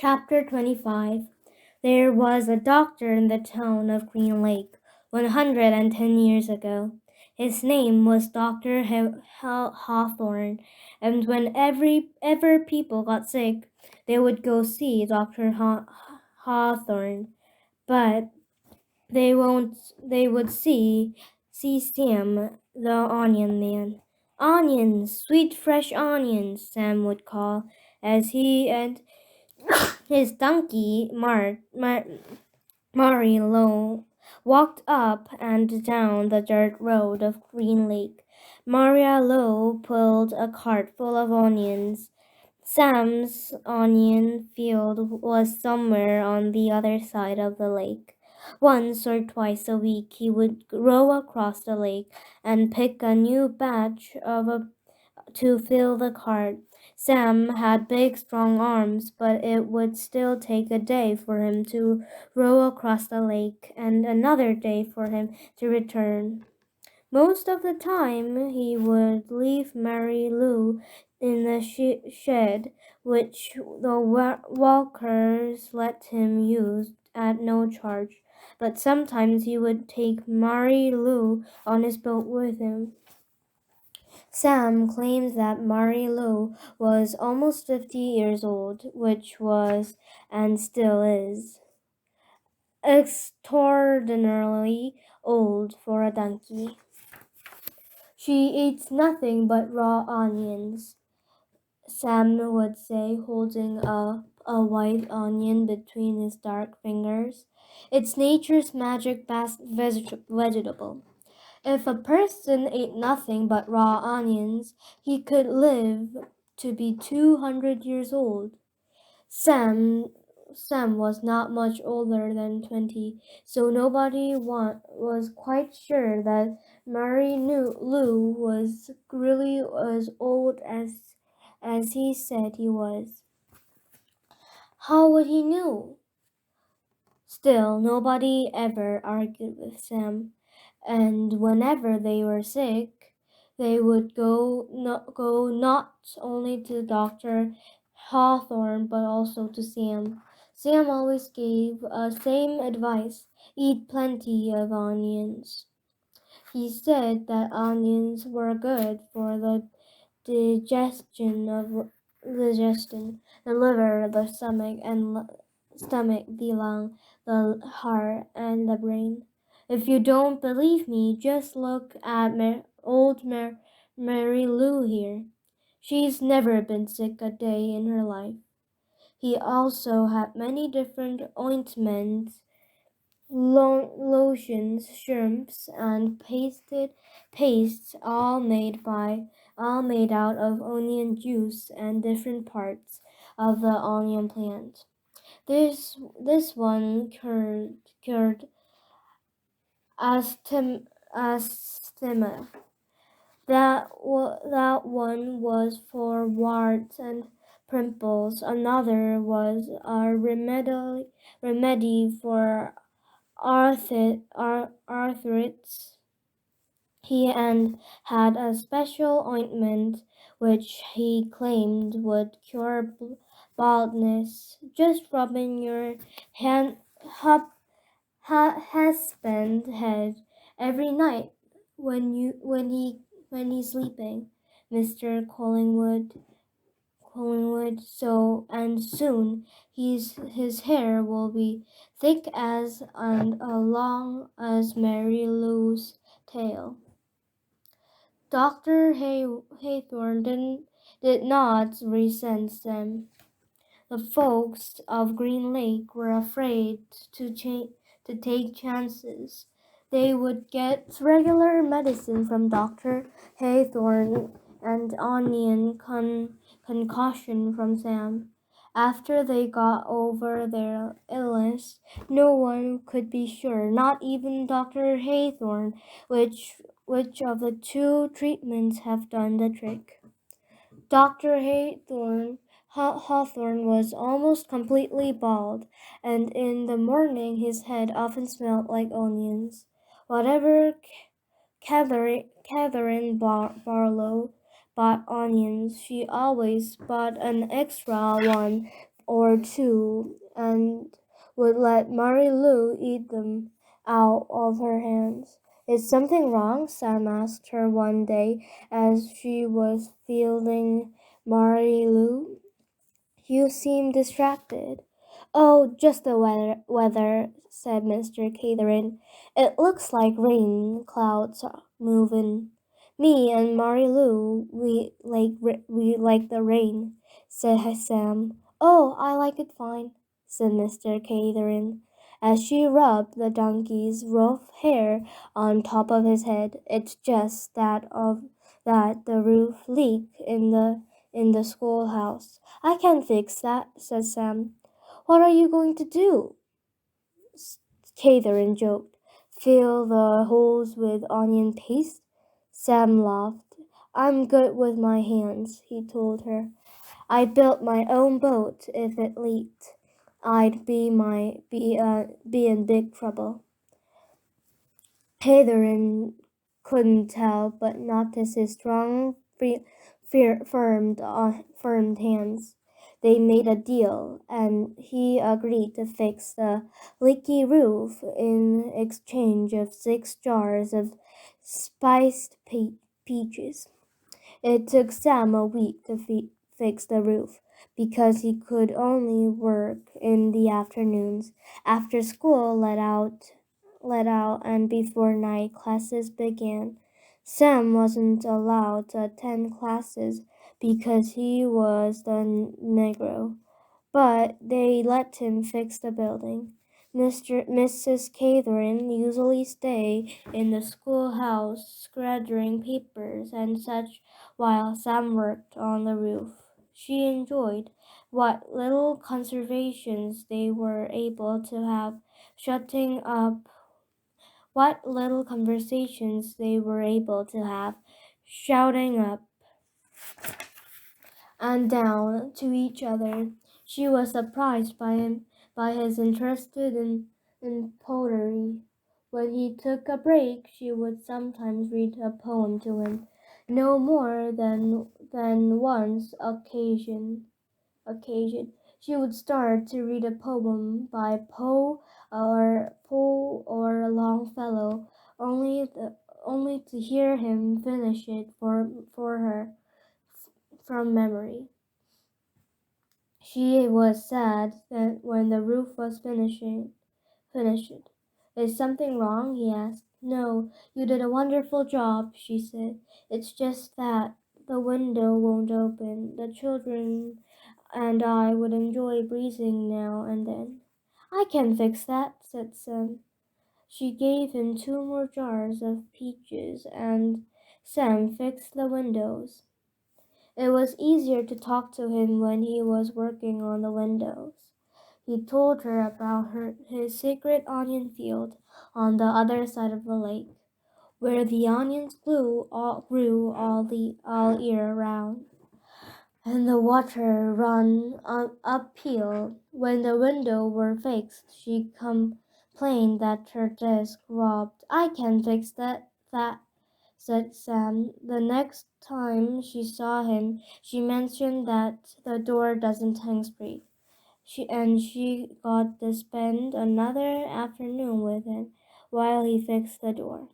Chapter 25. There was a doctor in the town of Green Lake 110 years ago. His name was Dr. Hawthorne, and whenever people got sick, they would go see Dr. Hawthorne. But they would see Sam, the onion man. Onions, sweet fresh onions, Sam would call, as he and his donkey, Mary Lowe, walked up and down the dirt road of Green Lake. Maria Lowe pulled a cart full of onions. Sam's onion field was somewhere on the other side of the lake. Once or twice a week he would row across the lake and pick a new batch to fill the cart. Sam had big, strong arms, but it would still take a day for him to row across the lake and another day for him to return. Most of the time, he would leave Mary Lou in the shed, which the walkers let him use at no charge. But sometimes he would take Mary Lou on his boat with him. Sam claims that Mary Lou was almost 50 years old, which was and still is extraordinarily old for a donkey. She eats nothing but raw onions, Sam would say, holding a white onion between his dark fingers. It's nature's magic vegetable. If a person ate nothing but raw onions, he could live to be 200 years old. Sam Sam was not much older than 20, so nobody was quite sure that Lou was really as old as he said he was. How would he know? Still, nobody ever argued with Sam, and whenever they were sick, they would go not only to Dr. Hawthorne but also to Sam. Sam always gave same advice: eat plenty of onions. He said that onions were good for the digestion, the liver, the stomach, the lung, the heart, and the brain. If you don't believe me, just look at Mary Lou here. She's never been sick a day in her life. He also had many different ointments, lotions, shrimps, and pastes, all made out of onion juice and different parts of the onion plant. This one cured asthma. That one was for warts and pimples. Another was a remedy for arthritis. He had a special ointment which he claimed would cure baldness. Just rubbing your hand, husband head every night when he's sleeping, Mr. Collingwood. So and soon his hair will be thick as and long as Mary Lou's tail. Dr. Haythorne did not resent them. The folks of Green Lake were afraid to take chances. They would get regular medicine from Dr. Haythorne and onion concoction from Sam. After they got over their illness, no one could be sure, not even Dr. Haythorne, which of the two treatments have done the trick. Dr. Hawthorne was almost completely bald, and in the morning his head often smelled like onions. Whatever Catherine Barlow bought onions, she always bought an extra one or two and would let Mary Lou eat them out of her hands. Is something wrong? Sam asked her one day as she was feeding Mary Lou. You seem distracted. Oh, just the weather, said Mr. Catherine. It looks like rain clouds are moving. Me and Mary Lou, we like the rain, said Sam. Oh, I like it fine, said Mr. Catherine, as she rubbed the donkey's rough hair on top of his head. It's just that the roof leak in the schoolhouse. I can fix that, said Sam. What are you going to do? Catherine joked. Fill the holes with onion paste? Sam laughed. I'm good with my hands, he told her. I built my own boat. If it leaked, I'd be in big trouble. Catherine couldn't tell but noticed his strong, firm hands. They made a deal, and he agreed to fix the leaky roof in exchange of 6 jars of spiced peaches. It took Sam a week to fix the roof because he could only work in the afternoons after school let out and before night classes began. Sam wasn't allowed to attend classes because he was the Negro, but they let him fix the building. Mrs. Catherine usually stayed in the schoolhouse gathering papers and such while Sam worked on the roof. She enjoyed what little conversations they were able to have, shutting up what little conversations they were able to have, shouting up and down to each other. She was surprised by his interest in pottery. When he took a break, she would sometimes read a poem to him, no more than once occasion. She would start to read a poem by Poe or Longfellow, only to hear him finish it for her from memory. She was sad that when the roof was finished. Is something wrong? He asked. No, you did a wonderful job, she said. It's just that the window won't open. The children and I would enjoy breezing now and then. I can fix that, said Sam. She gave him 2 more jars of peaches, and Sam fixed the windows. It was easier to talk to him when he was working on the windows. He told her about his secret onion field on the other side of the lake, where the onions grew all year round, and the water ran uphill. When the windows were fixed, she complained that her desk rubbed. I can fix that, said Sam. The next time she saw him, she mentioned that the door doesn't hang straight. She got to spend another afternoon with him while he fixed the door.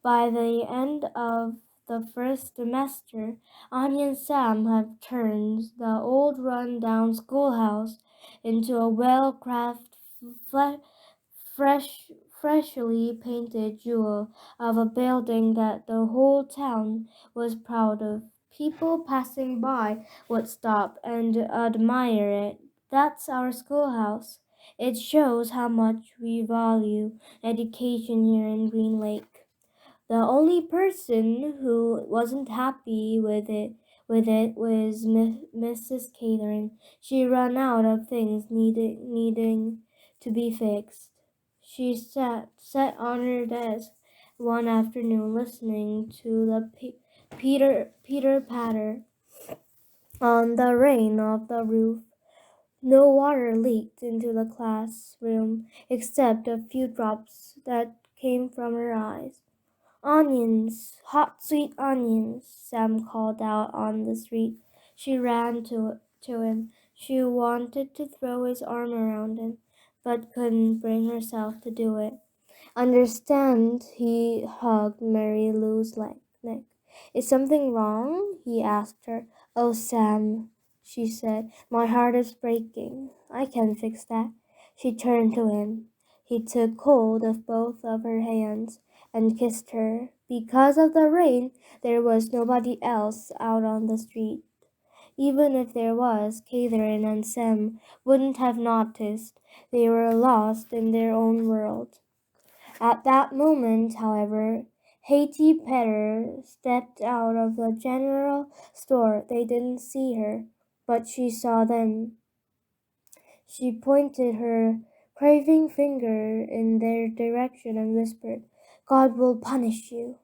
By the end of the first semester, Anya and Sam had turned the old run-down schoolhouse into a well-crafted, freshly painted jewel of a building that the whole town was proud of. People passing by would stop and admire it. That's our schoolhouse. It shows how much we value education here in Green Lake. The only person who wasn't happy with it was Mrs. Catherine. She ran out of things needing to be fixed. She sat on her desk one afternoon listening to the Peter patter on the rain of the roof. No water leaked into the classroom except a few drops that came from her eyes. Onions, hot sweet onions, Sam called out on the street. She ran to him. She wanted to throw his arm around him, but couldn't bring herself to do it. Understand, he hugged Mary Lou's neck. Is something wrong? He asked her. Oh, Sam, she said, my heart is breaking. I can fix that. She turned to him. He took hold of both of her hands and kissed her. Because of the rain, there was nobody else out on the street. Even if there was, Catherine and Sam wouldn't have noticed. They were lost in their own world. At that moment, however, Hetty Petter stepped out of the general store. They didn't see her, but she saw them. She pointed her craving finger in their direction and whispered, God will punish you.